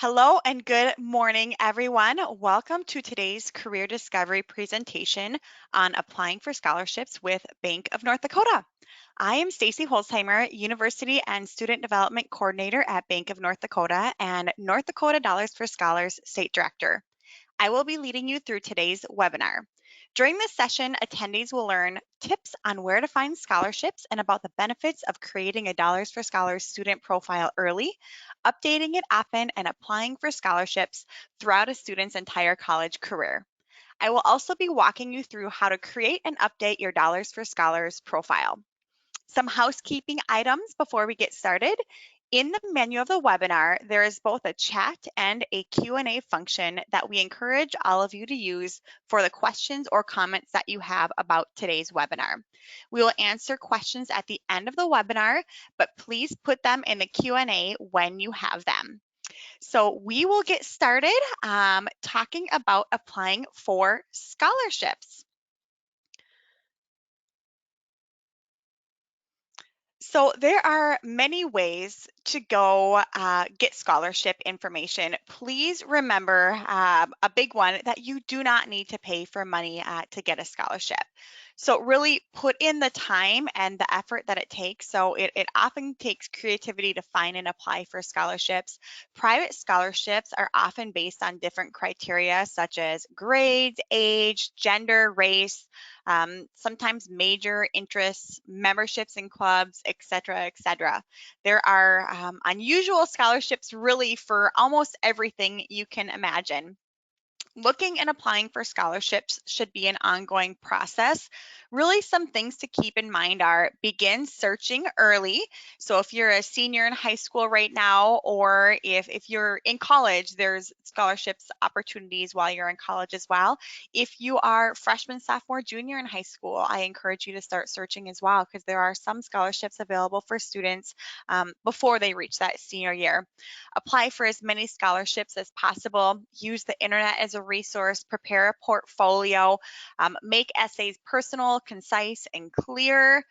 Hello and good morning, everyone. Welcome to today's career discovery presentation on applying for scholarships with Bank of North Dakota. I am Stacy Holzheimer, University and Student Development Coordinator at Bank of North Dakota and North Dakota Dollars for Scholars State Director. I will be leading you through today's webinar. During this session, attendees will learn tips on where to find scholarships and about the benefits of creating a Dollars for Scholars student profile early, updating it often, and applying for scholarships throughout a student's entire college career. I will also be walking you through how to create and update your Dollars for Scholars profile. Some housekeeping items before we get started. In the menu of the webinar, there is both a chat and a Q&A function that we encourage all of you to use for the questions or comments that you have about today's webinar. We will answer questions at the end of the webinar, but please put them in the Q&A when you have them. So we will get started talking about applying for scholarships. So there are many ways to go get scholarship information. Please remember a big one that you do not need to pay for money to get a scholarship. So really put in the time and the effort that it takes. So it often takes creativity to find and apply for scholarships. Private scholarships are often based on different criteria such as grades, age, gender, race, sometimes major interests, memberships in clubs, etc., etc. There are unusual scholarships really for almost everything you can imagine. Looking and applying for scholarships should be an ongoing process. Really, some things to keep in mind are begin searching early. So if you're a senior in high school right now, or if you're in college, there's scholarships opportunities while you're in college as well. If you are freshman, sophomore, junior in high school, I encourage you to start searching as well, because there are some scholarships available for students before they reach that senior year. Apply for as many scholarships as possible. Use the internet as a resource. Prepare a portfolio. Make essays personal, concise, and clear.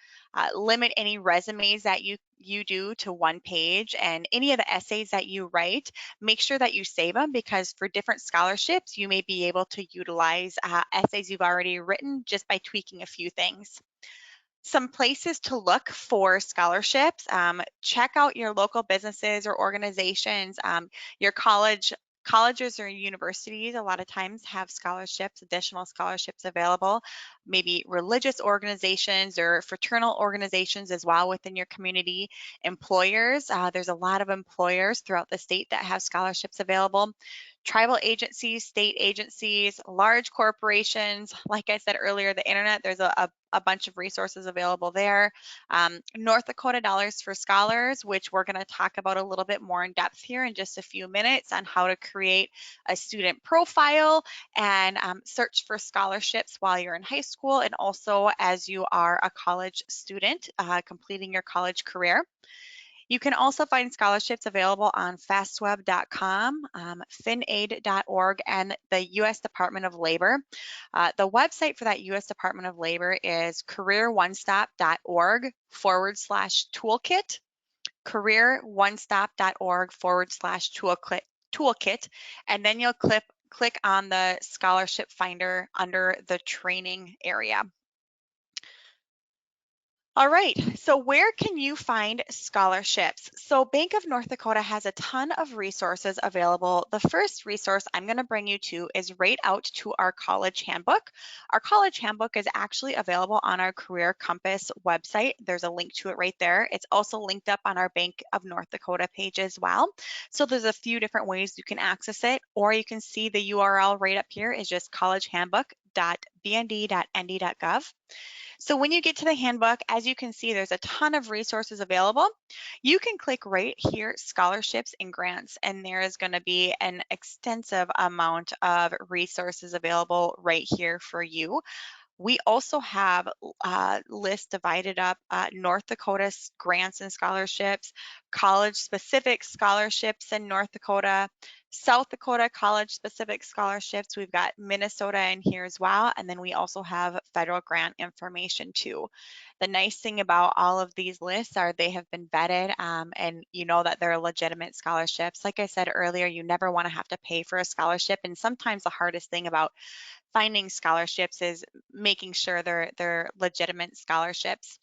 Limit any resumes that you do to one page, and any of the essays that you write, make sure that you save them, because for different scholarships, you may be able to utilize essays you've already written just by tweaking a few things. Some places to look for scholarships. Check out your local businesses or organizations. Your colleges or universities a lot of times have scholarships, additional scholarships available. Maybe religious organizations or fraternal organizations as well within your community. Employers, there's a lot of employers throughout the state that have scholarships available. Tribal agencies, state agencies, large corporations. Like I said earlier, the internet, there's a bunch of resources available there. North Dakota Dollars for Scholars, which we're going to talk about a little bit more in depth here in just a few minutes on how to create a student profile and search for scholarships while you're in high school and also as you are a college student completing your college career. You can also find scholarships available on fastweb.com, finaid.org, and the U.S. Department of Labor. The website for that U.S. Department of Labor is careeronestop.org/toolkit, careeronestop.org/toolkit, and then you'll click on the scholarship finder under the training area. All right, so where can you find scholarships? So Bank of North Dakota has a ton of resources available. The first resource I'm going to bring you to is right out to our college handbook. Our college handbook is actually available on our Career Compass website. There's a link to it right there. It's also linked up on our Bank of North Dakota page as well. So there's a few different ways you can access it, or you can see the URL right up here is just collegehandbook.bnd.nd.gov. So when you get to the handbook, as you can see, there's a ton of resources available. You can click right here, scholarships and grants, and there is going to be an extensive amount of resources available right here for you. We also have lists divided up, North Dakota grants and scholarships, college-specific scholarships in North Dakota, South Dakota college-specific scholarships. We've got Minnesota in here as well, and then we also have federal grant information too. The nice thing about all of these lists are they have been vetted, and you know that they're legitimate scholarships. Like I said earlier, you never want to have to pay for a scholarship, and sometimes the hardest thing about finding scholarships is making sure they're legitimate scholarships.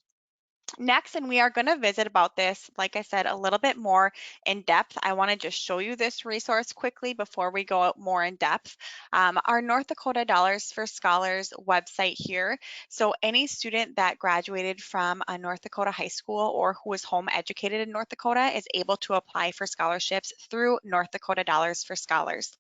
Next, and we are going to visit about this, like I said, a little bit more in depth. I want to just show you this resource quickly before we go out more in depth. Our North Dakota Dollars for Scholars website here. So any student that graduated from a North Dakota high school or who is home educated in North Dakota is able to apply for scholarships through North Dakota Dollars for Scholars.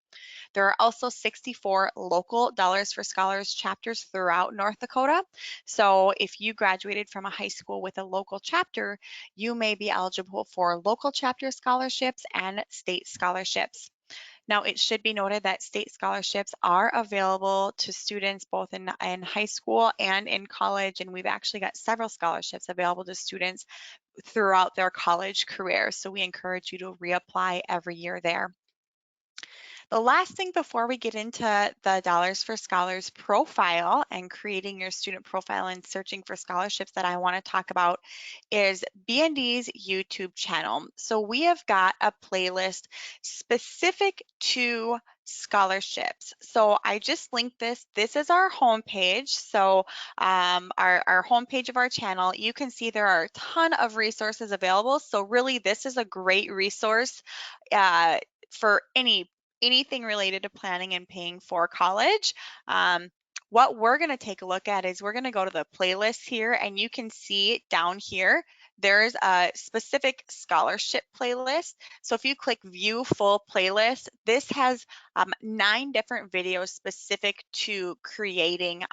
There are also 64 local Dollars for Scholars chapters throughout North Dakota. So if you graduated from a high school with a local chapter, you may be eligible for local chapter scholarships and state scholarships. Now, it should be noted that state scholarships are available to students both in high school and in college, and we've actually got several scholarships available to students throughout their college career. So we encourage you to reapply every year there. The last thing before we get into the Dollars for Scholars profile and creating your student profile and searching for scholarships that I want to talk about is BND's YouTube channel. So we have got a playlist specific to scholarships. So I just linked this. This is our homepage. So our homepage of our channel, you can see there are a ton of resources available. So really, this is a great resource for anything related to planning and paying for college. What we're going to take a look at is we're going to go to the playlist here, and you can see down here there's a specific scholarship playlist. So if you click view full playlist, this has 9 different videos specific to creating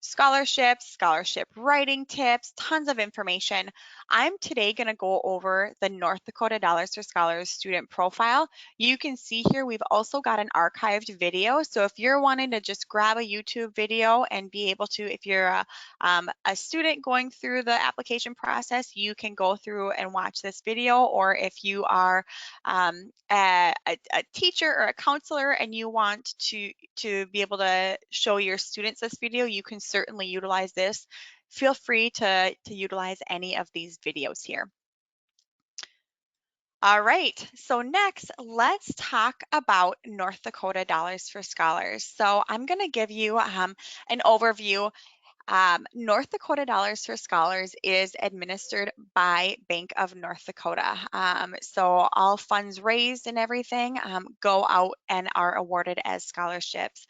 scholarships, scholarship writing tips, tons of information. I'm today going to go over the North Dakota Dollars for Scholars student profile. You can see here we've also got an archived video. So if you're wanting to just grab a YouTube video and be able to, if you're a student going through the application process, you can go through and watch this video. Or if you are a teacher or a counselor and you want to be able to show your students this video, you can certainly utilize this. Feel free to utilize any of these videos here. All right, so next, let's talk about North Dakota Dollars for Scholars. So I'm going to give you an overview. North Dakota Dollars for Scholars is administered by Bank of North Dakota. So all funds raised and everything go out and are awarded as scholarships.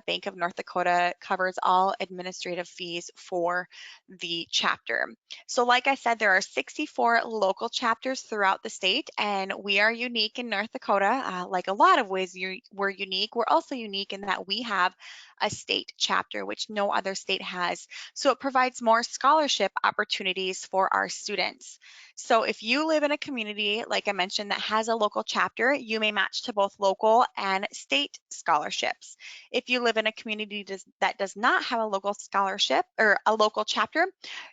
Bank of North Dakota covers all administrative fees for the chapter. So like I said, there are 64 local chapters throughout the state, and we are unique in North Dakota. Like a lot of ways we're unique, we're also unique in that we have a state chapter, which no other state has. So it provides more scholarship opportunities for our students. So if you live in a community, like I mentioned, that has a local chapter, you may match to both local and state scholarships. If you live in a community that does not have a local scholarship or a local chapter,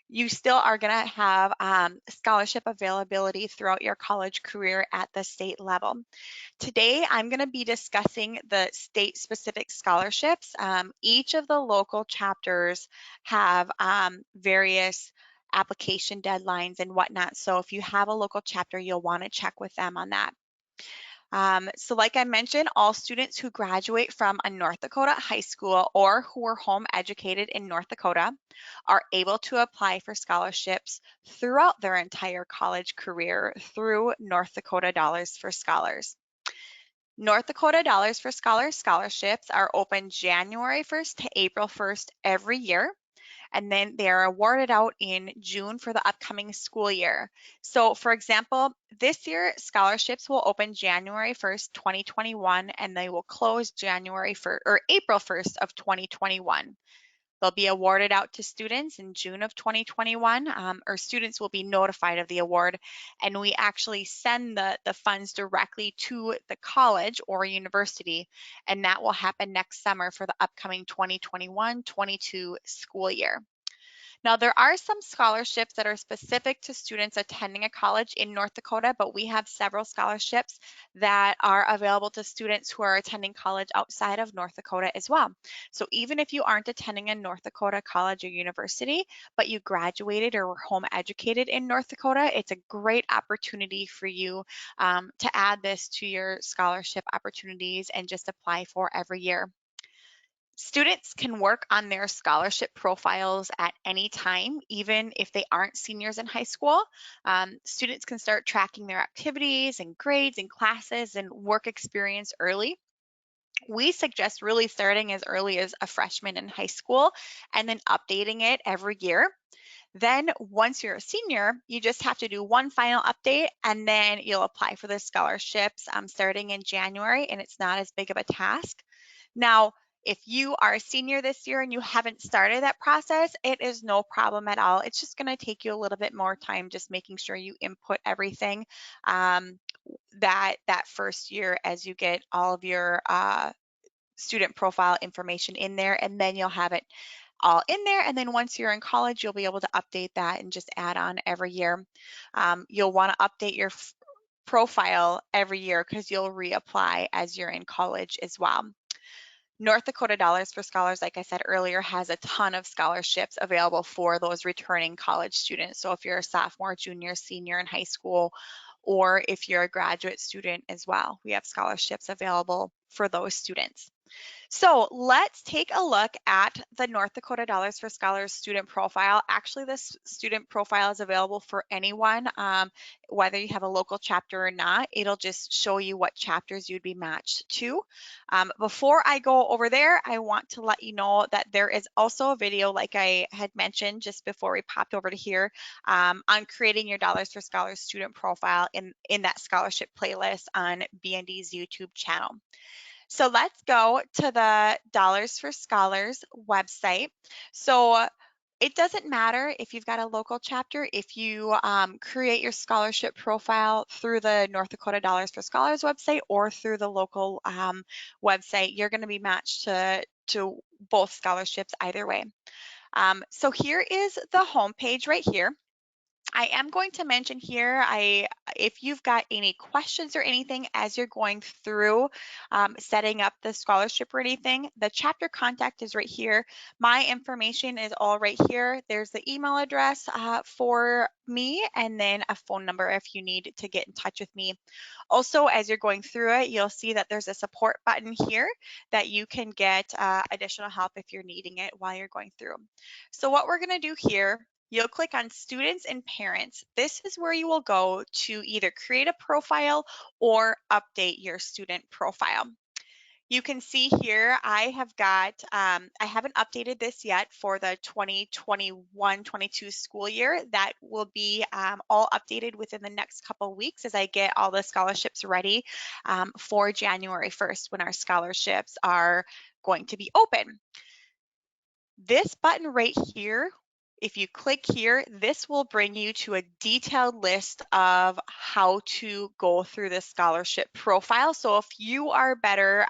you still are going to have scholarship availability throughout your college career at the state level. Today, I'm going to be discussing the state-specific scholarships. Each of the local chapters have various application deadlines and whatnot. So if you have a local chapter, you'll want to check with them on that. So like I mentioned, all students who graduate from a North Dakota high school or who are home educated in North Dakota are able to apply for scholarships throughout their entire college career through North Dakota Dollars for Scholars. North Dakota Dollars for Scholars scholarships are open January 1st to April 1st every year, and then they are awarded out in June for the upcoming school year. So for example, this year scholarships will open January 1st, 2021, and they will close January 1st or April 1st of 2021. They'll be awarded out to students in June of 2021, or students will be notified of the award, and we actually send the funds directly to the college or university, and that will happen next summer for the upcoming 2021-22 school year. Now, there are some scholarships that are specific to students attending a college in North Dakota, but we have several scholarships that are available to students who are attending college outside of North Dakota as well. So even if you aren't attending a North Dakota college or university, but you graduated or were home educated in North Dakota, it's a great opportunity for you to add this to your scholarship opportunities and just apply for every year. Students can work on their scholarship profiles at any time, even if they aren't seniors in high school. Students can start tracking their activities and grades and classes and work experience early. We suggest really starting as early as a freshman in high school and then updating it every year. Then once you're a senior, you just have to do one final update and then you'll apply for the scholarships starting in January, and it's not as big of a task. Now, if you are a senior this year and you haven't started that process, it is no problem at all. It's just going to take you a little bit more time just making sure you input everything um, that first year as you get all of your student profile information in there, and then you'll have it all in there. And then once you're in college, you'll be able to update that and just add on every year. You'll want to update your profile every year because you'll reapply as you're in college as well. North Dakota Dollars for Scholars, like I said earlier, has a ton of scholarships available for those returning college students. So if you're a sophomore, junior, senior in high school, or if you're a graduate student as well, we have scholarships available for those students. So let's take a look at the North Dakota Dollars for Scholars student profile. Actually, this student profile is available for anyone, whether you have a local chapter or not. It'll just show you what chapters you'd be matched to. Before I go over there, I want to let you know that there is also a video, like I had mentioned just before we popped over to here, on creating your Dollars for Scholars student profile in that scholarship playlist on BND's YouTube channel. So let's go to the Dollars for Scholars website. So it doesn't matter if you've got a local chapter, if you create your scholarship profile through the North Dakota Dollars for Scholars website or through the local website, you're going to be matched to both scholarships either way. So here is the home page right here. I am going to mention here, if you've got any questions or anything as you're going through setting up the scholarship or anything, the chapter contact is right here. My information is all right here. There's the email address for me and then a phone number if you need to get in touch with me. Also, as you're going through it, you'll see that there's a support button here that you can get additional help if you're needing it while you're going through. So what we're going to do here, you'll click on students and parents. This is where you will go to either create a profile or update your student profile. You can see here, I haven't updated this yet for the 2021-22 school year. That will be all updated within the next couple of weeks as I get all the scholarships ready for January 1st when our scholarships are going to be open. This button right here, if you click here, this will bring you to a detailed list of how to go through the scholarship profile. So if you are better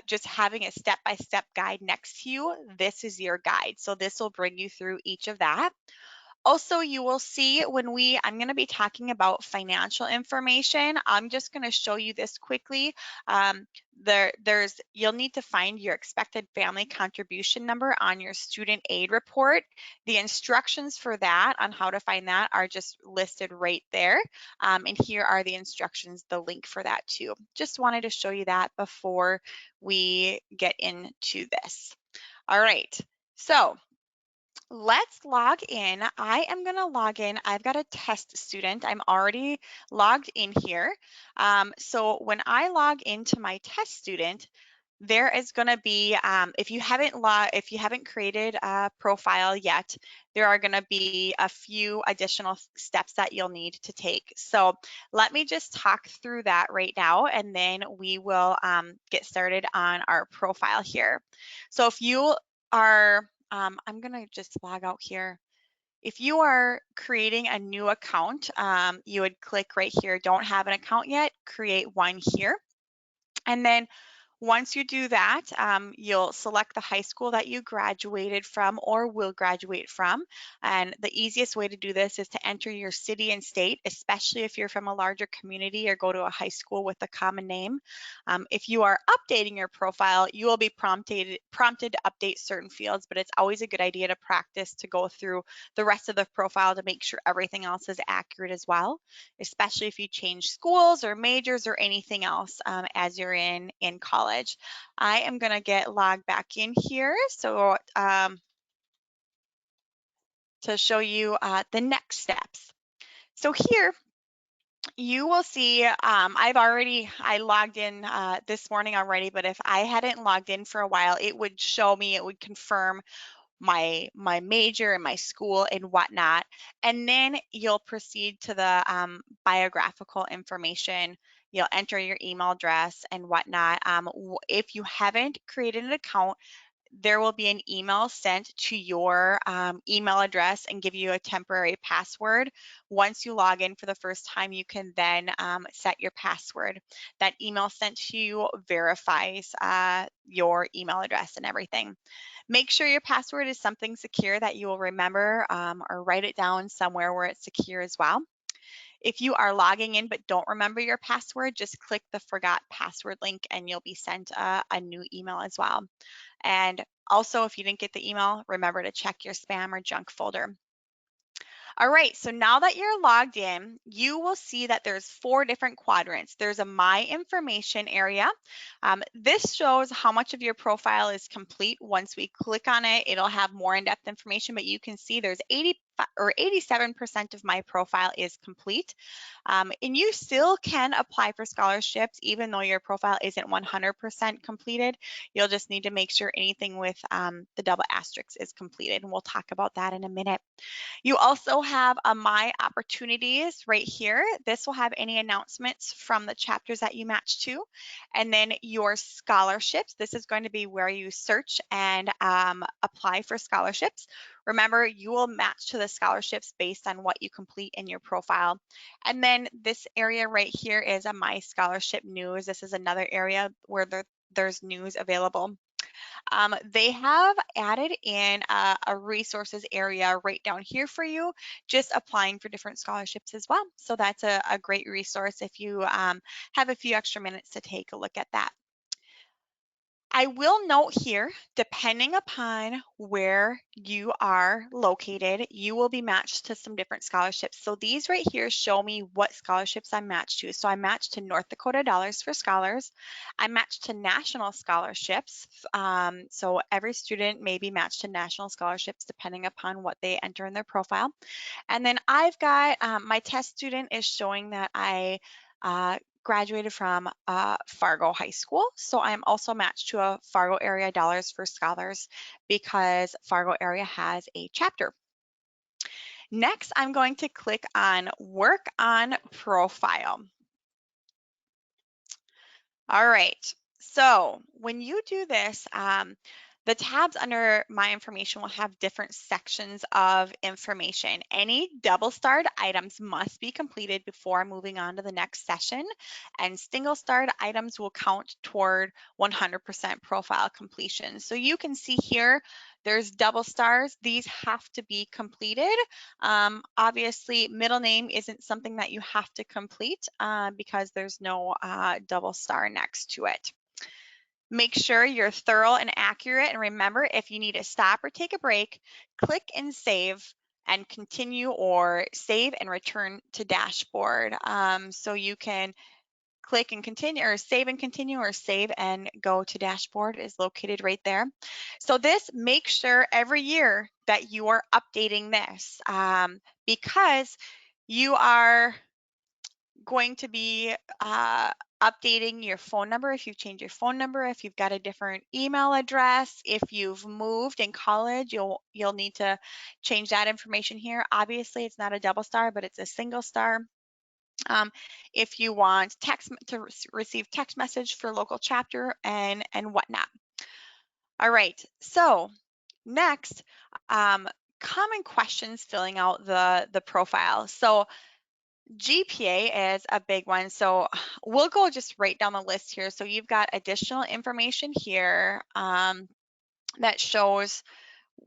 just having a step-by-step guide next to you, this is your guide. So this will bring you through each of that. Also, you will see I'm going to be talking about financial information. I'm just going to show you this quickly. You'll need to find your expected family contribution number on your student aid report. The instructions for that on how to find that are just listed right there. And here are the instructions, the link for that too. Just wanted to show you that before we get into this. All right, so let's log in. I am going to log in. I've got a test student. I'm already logged in here. So when I log into my test student, there is going to be, if you haven't created a profile yet, there are going to be a few additional steps that you'll need to take. So let me just talk through that right now, and then we will get started on our profile here. So if you are I'm going to just log out here. If you are creating a new account, you would click right here, don't have an account yet, create one here. And then Once you do that, you'll select the high school that you graduated from or will graduate from. And the easiest way to do this is to enter your city and state, especially if you're from a larger community or go to a high school with a common name. If you are updating your profile, you will be prompted to update certain fields, but it's always a good idea to practice to go through the rest of the profile to make sure everything else is accurate as well, especially if you change schools or majors or anything else as you're in college. I am going to get logged back in here so to show you the next steps. So here you will see I logged in this morning already, but if I hadn't logged in for a while, it would show me, it would confirm my major and my school and whatnot. And then you'll proceed to the biographical information. You'll enter your email address and whatnot. If you haven't created an account, there will be an email sent to your email address and give you a temporary password. Once you log in for the first time, you can then set your password. That email sent to you verifies your email address and everything. Make sure your password is something secure that you will remember or write it down somewhere where it's secure as well. If you are logging in but don't remember your password, just click the forgot password link and you'll be sent a new email as well. And also, if you didn't get the email, remember to check your spam or junk folder. All right, so now that you're logged in, you will see that there's 4 different quadrants. There's a My Information area. This shows how much of your profile is complete. Once we click on it, it'll have more in-depth information, but you can see there's 87% of my profile is complete. And you still can apply for scholarships even though your profile isn't 100% completed. You'll just need to make sure anything with the double asterisks is completed, and we'll talk about that in a minute. You also have a My Opportunities right here. This will have any announcements from the chapters that you match to. And then your scholarships. This is going to be where you search and apply for scholarships. Remember, you will match to the scholarships based on what you complete in your profile. And then this area right here is a My Scholarship News. This is another area where there's news available. They have added in a resources area right down here for you, just applying for different scholarships as well. So that's a great resource if you have a few extra minutes to take a look at that. I will note here, depending upon where you are located, you will be matched to some different scholarships. So these right here show me what scholarships I'm matched to. So I'm matched to North Dakota Dollars for Scholars. I'm matched to national scholarships. So every student may be matched to national scholarships depending upon what they enter in their profile. And then I've got my test student is showing that I graduated from Fargo High School. So I'm also matched to a Fargo area Dollars for Scholars because Fargo area has a chapter. Next, I'm going to click on Work on Profile. All right, so when you do this, the tabs under My Information will have different sections of information. Any double-starred items must be completed before moving on to the next session, and single-starred items will count toward 100% profile completion. So you can see here, there's double stars. These have to be completed. Obviously, middle name isn't something that you have to complete because there's no double star next to it. Make sure you're thorough and accurate. And remember, if you need to stop or take a break, click and save and continue, or save and return to dashboard. So you can click and continue, or save and continue, or save and go to dashboard is located right there. So this, make sure every year that you are updating this because you are going to be updating your phone number if you've changed your phone number, if you've got a different email address, if you've moved in college, you'll need to change that information here. Obviously, it's not a double star, but it's a single star. If you want text to receive text message for local chapter and whatnot. All right, so next, common questions filling out the profile. So GPA is a big one. So we'll go just right down the list here. So you've got additional information here that shows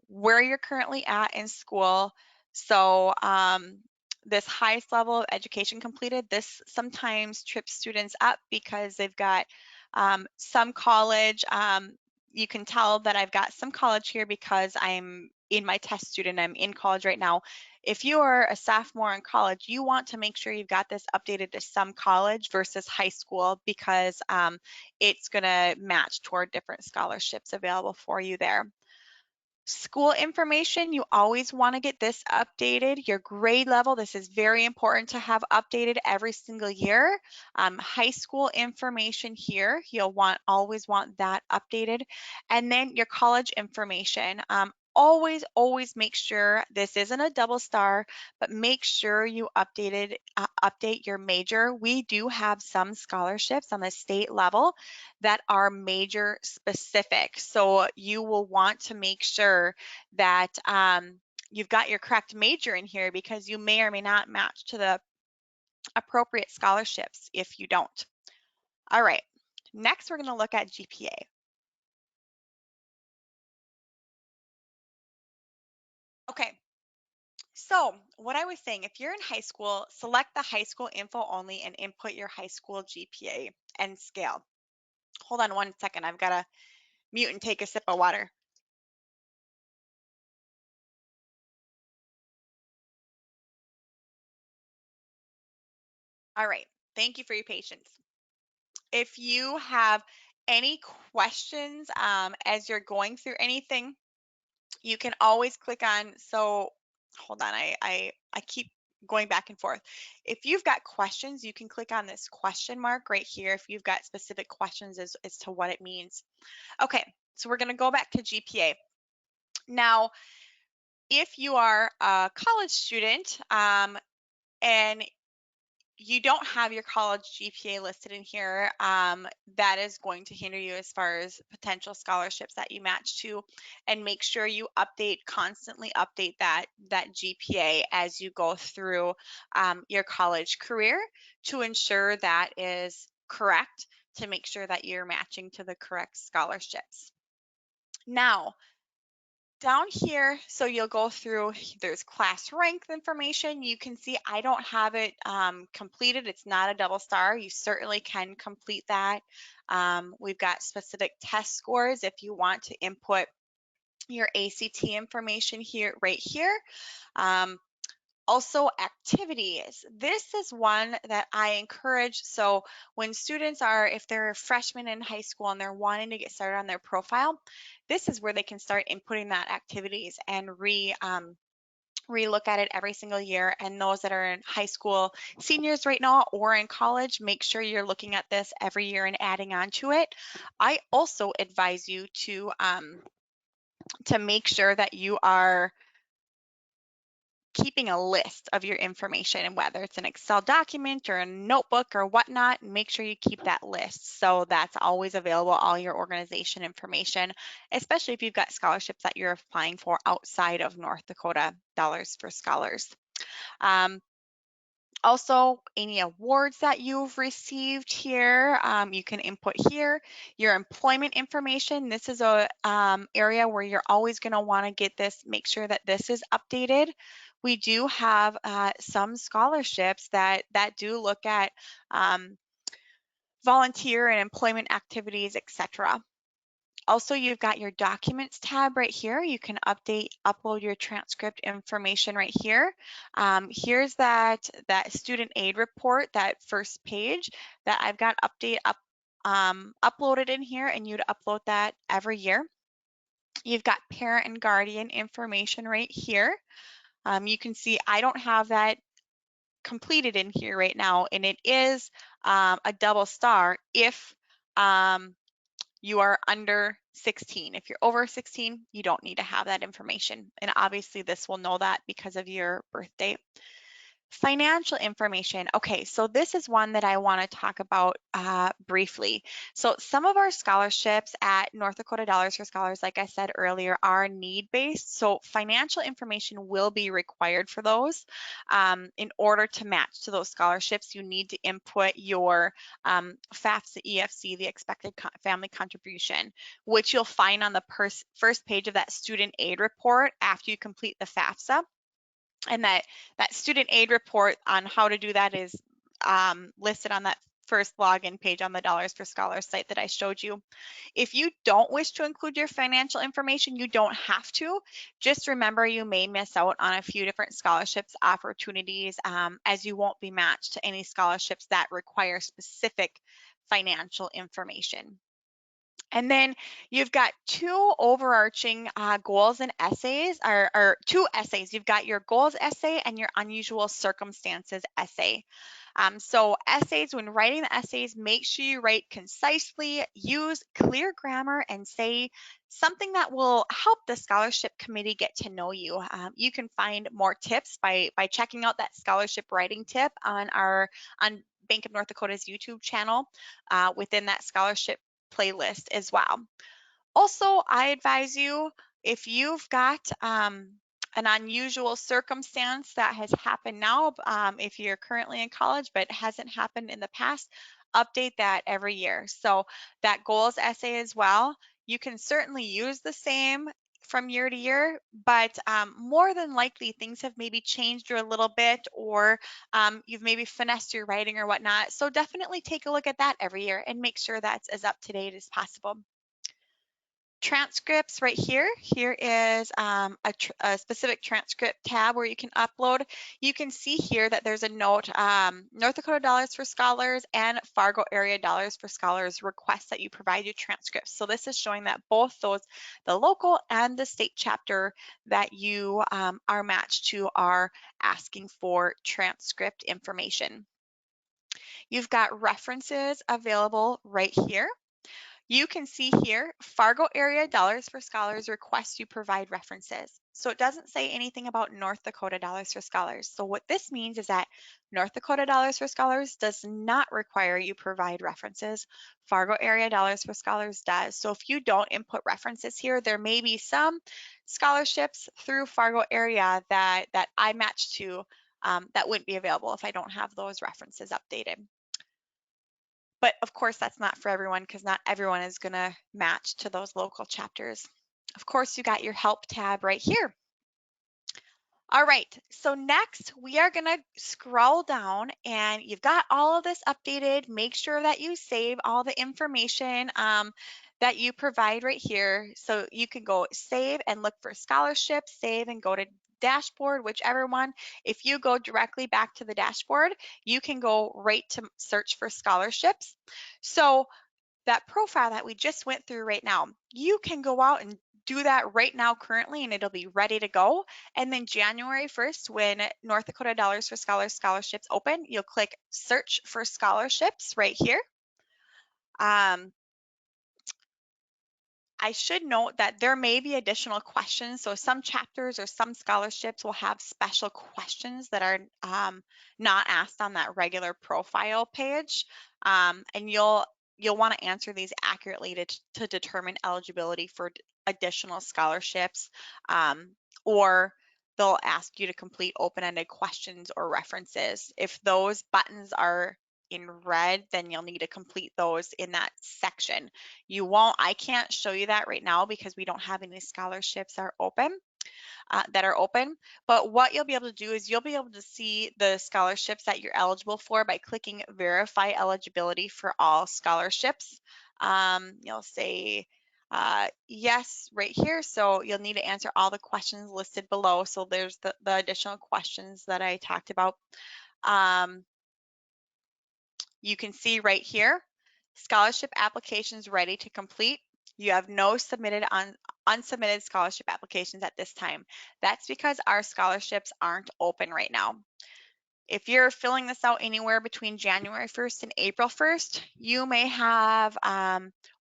where you're currently at in school. So this highest level of education completed, this sometimes trips students up because they've got some college. You can tell that I've got some college here because I'm in my test student. I'm in college right now. If you are a sophomore in college, you want to make sure you've got this updated to some college versus high school because it's going to match toward different scholarships available for you there. School information, you always want to get this updated. Your grade level, this is very important to have updated every single year. High school information here, you'll always want that updated. And then your college information. Always make sure this isn't a double star, but make sure you update your major. We do have some scholarships on the state level that are major specific. So you will want to make sure that you've got your correct major in here because you may or may not match to the appropriate scholarships if you don't. All right, next we're going to look at GPA. Okay, so what I was saying, if you're in high school, select the high school info only and input your high school GPA and scale. Hold on one second, I've got to mute and take a sip of water. All right, thank you for your patience. If you have any questions as you're going through anything, you can always click on, so hold on, I keep going back and forth. If you've got questions, you can click on this question mark right here if you've got specific questions as to what it means. Okay, so we're going to go back to GPA. Now, if you are a college student and you don't have your college GPA listed in here, that is going to hinder you as far as potential scholarships that you match to. And make sure you constantly update that GPA as you go through your college career to ensure that is correct, to make sure that you're matching to the correct scholarships. Now, down here, so you'll go through, there's class rank information. You can see I don't have it completed. It's not a double star. You certainly can complete that. We've got specific test scores if you want to input your ACT information here, right here. Also, activities. This is one that I encourage. So when students are, if they're freshmen in high school and they're wanting to get started on their profile, this is where they can start inputting that activities and re-look at it every single year. And those that are in high school seniors right now or in college, make sure you're looking at this every year and adding on to it. I also advise you to make sure that you are keeping a list of your information, and whether it's an Excel document or a notebook or whatnot, make sure you keep that list. So that's always available, all your organization information, especially if you've got scholarships that you're applying for outside of North Dakota Dollars for Scholars. Also, any awards that you've received here, you can input here. Your employment information, this is a area where you're always going to want to get this, make sure that this is updated. We do have some scholarships that do look at volunteer and employment activities, etc. Also, you've got your documents tab right here. You can upload your transcript information right here. Here's that student aid report, that first page that I've got uploaded in here, and you'd upload that every year. You've got parent and guardian information right here. You can see I don't have that completed in here right now, and it is a double star if you are under 16. If you're over 16, you don't need to have that information. And obviously this will know that because of your birth date. Financial information. Okay, so this is one that I want to talk about briefly. So some of our scholarships at North Dakota Dollars for Scholars, like I said earlier, are need-based. So financial information will be required for those. In order to match to those scholarships, you need to input your FAFSA EFC, the expected family contribution, which you'll find on the first page of that student aid report after you complete the FAFSA. And that student aid report on how to do that is listed on that first login page on the Dollars for Scholars site that I showed you. If you don't wish to include your financial information, you don't have to. Just remember you may miss out on a few different scholarships opportunities as you won't be matched to any scholarships that require specific financial information. And then you've got two overarching goals and essays, or two essays. You've got your goals essay and your unusual circumstances essay. So essays, when writing the essays, make sure you write concisely, use clear grammar, and say something that will help the scholarship committee get to know you. You can find more tips by checking out that scholarship writing tip on Bank of North Dakota's YouTube channel within that scholarship playlist as well. Also, I advise you, if you've got an unusual circumstance that has happened now, if you're currently in college but hasn't happened in the past, update that every year. So that goals essay as well, you can certainly use the same from year to year, but more than likely things have maybe changed a little bit, or you've maybe finessed your writing or whatnot. So definitely take a look at that every year and make sure that's as up to date as possible. Transcripts right here. Here is a specific transcript tab where you can upload. You can see here that there's a note, North Dakota Dollars for Scholars and Fargo Area Dollars for Scholars request that you provide your transcripts. So this is showing that both those, the local and the state chapter that you are matched to, are asking for transcript information. You've got references available right here. You can see here, Fargo Area Dollars for Scholars requests you provide references. So it doesn't say anything about North Dakota Dollars for Scholars. So what this means is that North Dakota Dollars for Scholars does not require you provide references. Fargo Area Dollars for Scholars does. So if you don't input references here, there may be some scholarships through Fargo Area that I match to that wouldn't be available if I don't have those references updated. But of course, that's not for everyone, because not everyone is going to match to those local chapters. Of course, you got your help tab right here. All right, so next we are going to scroll down, and you've got all of this updated. Make sure that you save all the information that you provide right here. So you can go save and look for scholarships, save and go to dashboard, whichever one. If you go directly back to the dashboard, you can go right to search for scholarships. So that profile that we just went through right now, you can go out and do that right now currently, and it'll be ready to go. And then January 1st, when North Dakota Dollars for Scholars scholarships open, you'll click search for scholarships right here. I should note that there may be additional questions. So some chapters or some scholarships will have special questions that are not asked on that regular profile page. And you'll want to answer these accurately to determine eligibility for additional scholarships, or they'll ask you to complete open-ended questions or references. If those buttons are in red, then you'll need to complete those in that section. I can't show you that right now because we don't have any scholarships that are open. But what you'll be able to do is you'll be able to see the scholarships that you're eligible for by clicking verify eligibility for all scholarships. You'll say yes right here. So you'll need to answer all the questions listed below. So there's the additional questions that I talked about. You can see right here, scholarship applications ready to complete. You have no unsubmitted scholarship applications at this time. That's because our scholarships aren't open right now. If you're filling this out anywhere between January 1st and April 1st, you may have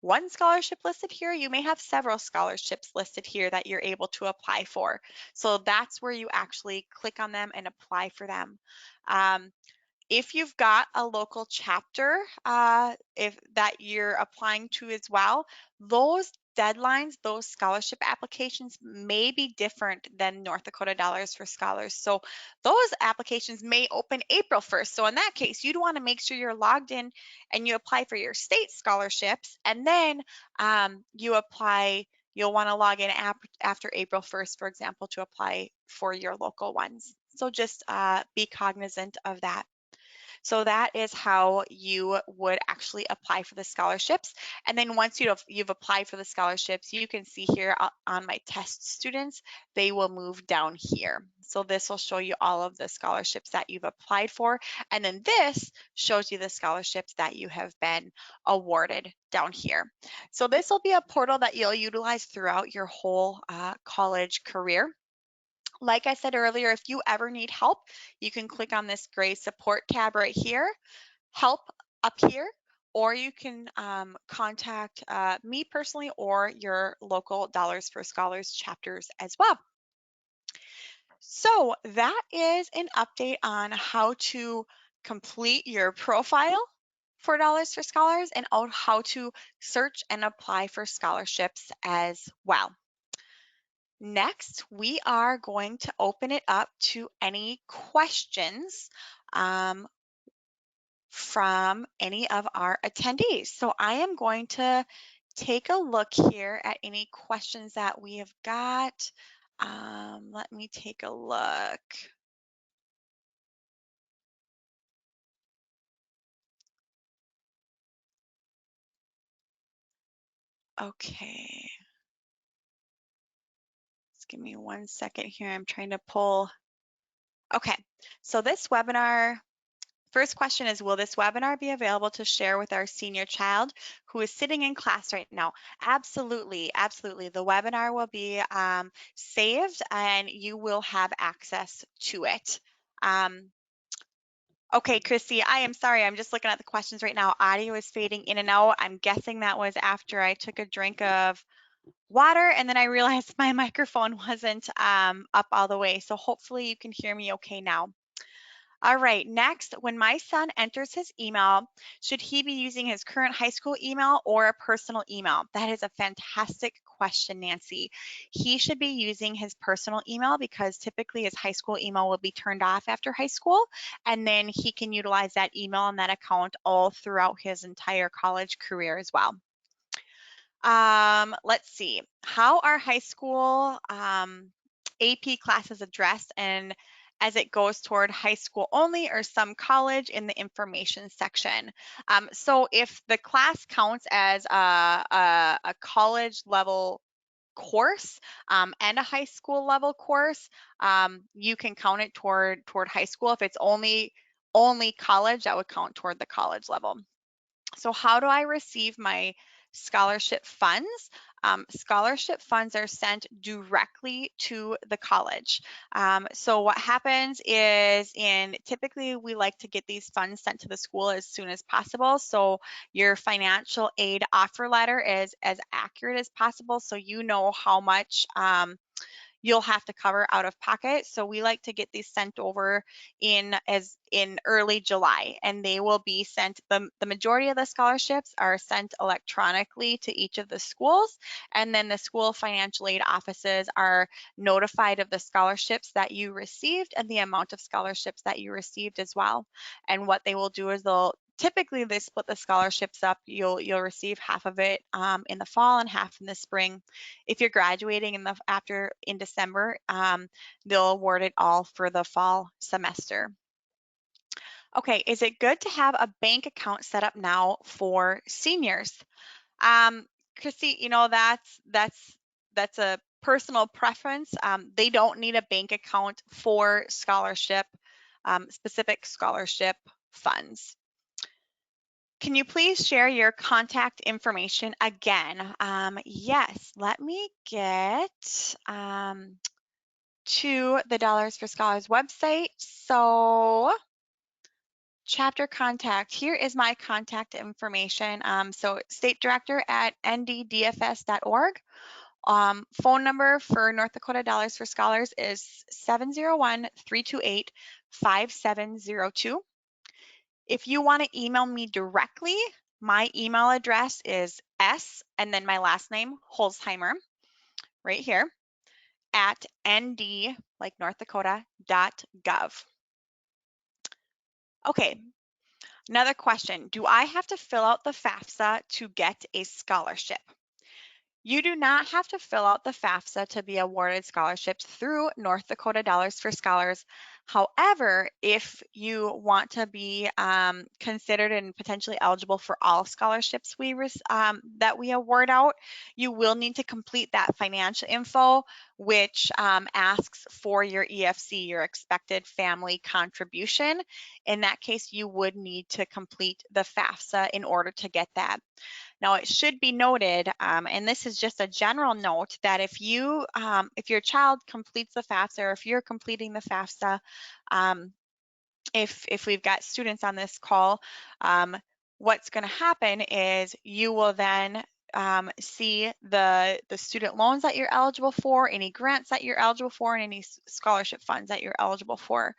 one scholarship listed here, you may have several scholarships listed here that you're able to apply for. So that's where you actually click on them and apply for them. If you've got a local chapter if that you're applying to as well, those deadlines, those scholarship applications may be different than North Dakota Dollars for Scholars. So those applications may open April 1st. So in that case, you'd want to make sure you're logged in and you apply for your state scholarships, and then you'll want to log in after April 1st, for example, to apply for your local ones. So just be cognizant of that. So that is how you would actually apply for the scholarships. And then once you've applied for the scholarships, you can see here on my test students, they will move down here. So this will show you all of the scholarships that you've applied for. And then this shows you the scholarships that you have been awarded down here. So this will be a portal that you'll utilize throughout your whole college career. Like I said earlier, if you ever need help, you can click on this gray support tab right here, help up here, or you can contact me personally or your local Dollars for Scholars chapters as well. So that is an update on how to complete your profile for Dollars for Scholars and how to search and apply for scholarships as well. Next, we are going to open it up to any questions from any of our attendees. So I am going to take a look here at any questions that we have got. Let me take a look. Okay. Just give me 1 second here. I'm trying to pull. Okay, so this webinar, first question is, will this webinar be available to share with our senior child who is sitting in class right now? Absolutely, absolutely. The webinar will be saved and you will have access to it. Okay, Christy, I am sorry. I'm just looking at the questions right now. Audio is fading in and out. I'm guessing that was after I took a drink of water and then I realized my microphone wasn't up all the way. So hopefully you can hear me okay now. All right, next, when my son enters his email, should he be using his current high school email or a personal email? That is a fantastic question, Nancy. He should be using his personal email because typically his high school email will be turned off after high school, and then he can utilize that email and that account all throughout his entire college career as well. Let's see, how are high school AP classes addressed and as it goes toward high school only or some college in the information section? So if the class counts as a college level course and a high school level course, you can count it toward high school. If it's only college, that would count toward the college level. So how do I receive my scholarship funds? Scholarship funds are sent directly to the college. So what happens is typically we like to get these funds sent to the school as soon as possible. So your financial aid offer letter is as accurate as possible so you know how much you'll have to cover out of pocket. So we like to get these sent over in early July, and they will be sent, the majority of the scholarships are sent electronically to each of the schools, and then the school financial aid offices are notified of the scholarships that you received and the amount of scholarships that you received as well. And what they will do is typically they split the scholarships up. You'll receive half of it in the fall and half in the spring. If you're graduating in December, they'll award it all for the fall semester. Okay, is it good to have a bank account set up now for seniors? Christy, you know, that's a personal preference. They don't need a bank account for specific scholarship funds. Can you please share your contact information again? Yes, let me get to the Dollars for Scholars website. So chapter contact. Here is my contact information. So state director at nddfs.org. Phone number for North Dakota Dollars for Scholars is 701-328-5702. If you want to email me directly, my email address is S and then my last name, Holzheimer, right here at nd, like North Dakota, .gov. Okay, another question. Do I have to fill out the FAFSA to get a scholarship? You do not have to fill out the FAFSA to be awarded scholarships through North Dakota Dollars for Scholars. However, if you want to be considered and potentially eligible for all scholarships that we award out, you will need to complete that financial info, which asks for your EFC, your expected family contribution. In that case, you would need to complete the FAFSA in order to get that. Now, it should be noted, and this is just a general note, that if your child completes the FAFSA, or if you're completing the FAFSA, if we've got students on this call, what's going to happen is you will then see the student loans that you're eligible for, any grants that you're eligible for, and any scholarship funds that you're eligible for.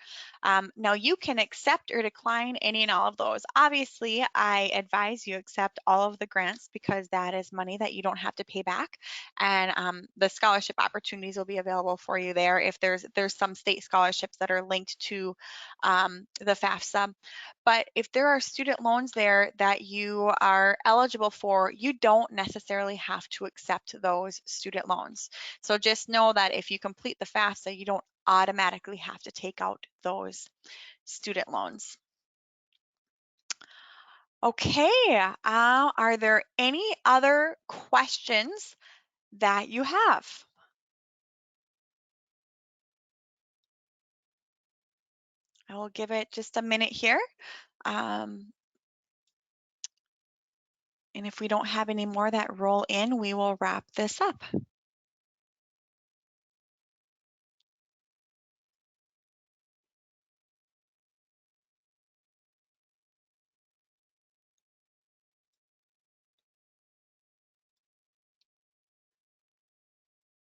Now you can accept or decline any and all of those. Obviously, I advise you accept all of the grants because that is money that you don't have to pay back, and the scholarship opportunities will be available for you there. If there's some state scholarships that are linked to the FAFSA. But if there are student loans there that you are eligible for, you don't necessarily have to accept those student loans. So just know that if you complete the FAFSA, you don't automatically have to take out those student loans. Okay, are there any other questions that you have? I will give it just a minute here. And if we don't have any more that roll in, we will wrap this up.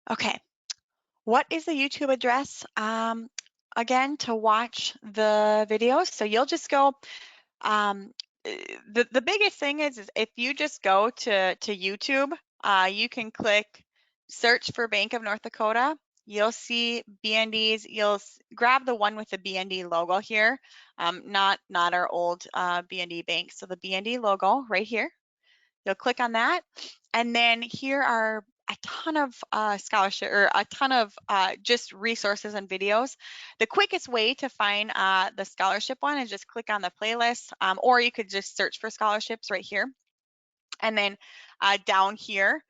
Okay, what is the YouTube address again to watch the videos? So you'll just go, the biggest thing is if you just go to YouTube, you can click search for Bank of North Dakota. You'll see BNDs. You'll grab the one with the BND logo here, not our old BND bank. So the BND logo right here. You'll click on that, and then here are a ton of scholarship, or a ton of just resources and videos. The quickest way to find the scholarship one is just click on the playlist, or you could just search for scholarships right here. And then down here,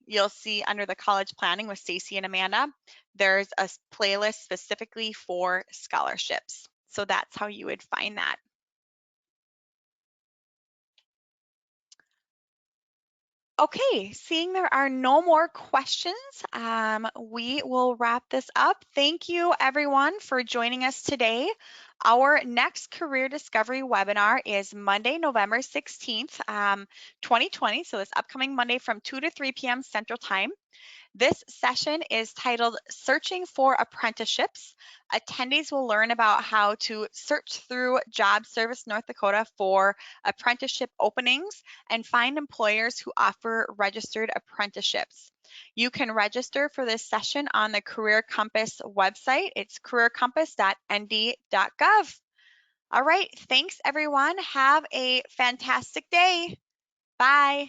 you'll see under the college planning with Stacy and Amanda, there's a playlist specifically for scholarships. So that's how you would find that. Okay, seeing there are no more questions, we will wrap this up. Thank you everyone for joining us today. Our next career discovery webinar is Monday, November 16th, 2020. So this upcoming Monday from 2 to 3 p.m. Central Time. This session is titled Searching for Apprenticeships. Attendees will learn about how to search through Job Service North Dakota for apprenticeship openings and find employers who offer registered apprenticeships. You can register for this session on the Career Compass website. It's careercompass.nd.gov. All right, thanks everyone. Have a fantastic day. Bye.